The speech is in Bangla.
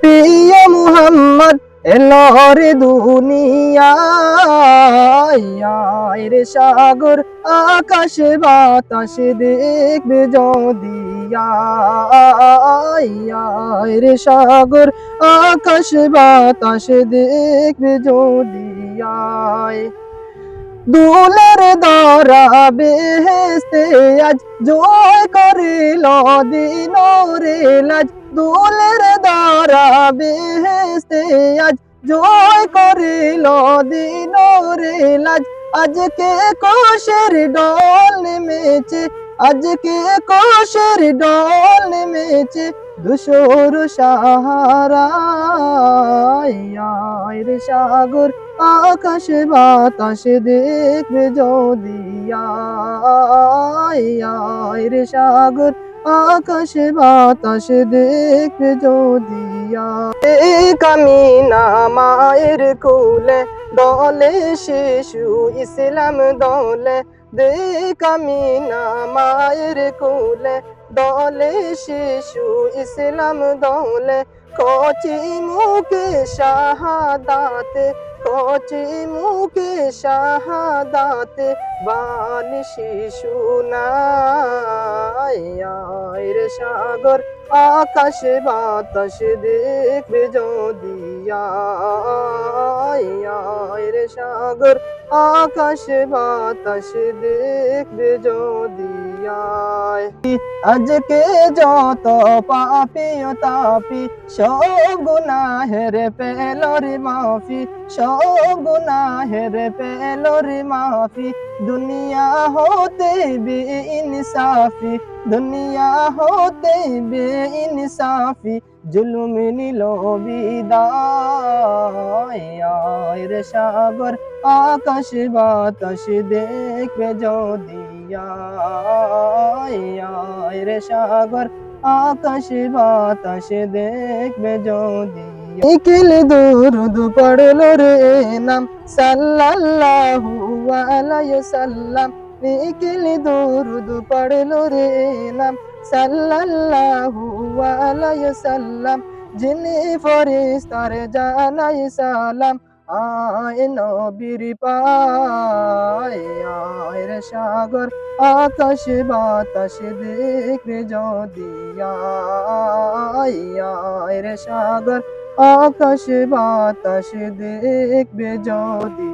প্রিয় মুহাম্মদ এলো রে দুনিয়ায়, আয় রে সাগর আকাশ বাতাস দেখবে যদি, আয় রে সাগর আকাশ বাতাস দেখবে যদি, আয় দুলের দরা বেহেস্তে আজ জয় করিল দিন রে লাজ, দুলের দরা বেহেস্তে আজ জয় করিল দিন রে লাজ, আজকে কোষের ডল নেমেছে, আজকে কোষের ডল নেমেছে ধূসর সাহারায়, আয় রে সাগর আকাশ বাতাস দেখবে যদি, আয় রে সাগর আকাশ বাতাস দেখবে যদি, কামিনা মায়ের কোলে দলে শিশু ইসলাম দলে, কামিনা মায়ের কোলে দলে শিশু ইসলাম দলে, কচি মুখে শাহাদাতে, কচি মুখে শাহাদাতে বালি শিশু নাই, আয় রে সাগর আকাশ বাতাস দেখবে যদি, আয় রে সাগর আকাশ বাতাস দেখবে যদি, আজকে যত পাপি ও তাপি সব গুনাহের পেল রে মাফি, সব গুনাহের পেল রে মাফি, দুনিয়া হতে বেইনসাফি, দুনিয়া হতে বেইনসাফি জুলুম নিল বিদায়, আয় রে সাগর আকাশ বাতাস দেখবে যদি, আয় রে সাগর আকাশ বাতাস দেখবে যদি, নিখিল দুরুদ পড়লো রে নাম সাল্লাল্লাহু আলাইহি সাল্লাম, নিখিল দুরুদ পড়লো রে নাম সাল্লাল্লাহু আলাইহি সাল্লাম, যিনি ফেরেশতার জানাই সালাম, আয় নবীর পায়, আয় রে সাগর আকাশ বাতাস দেখবে যদি, আয় রে সাগর আকাশ বাতাস দেখবে যদি,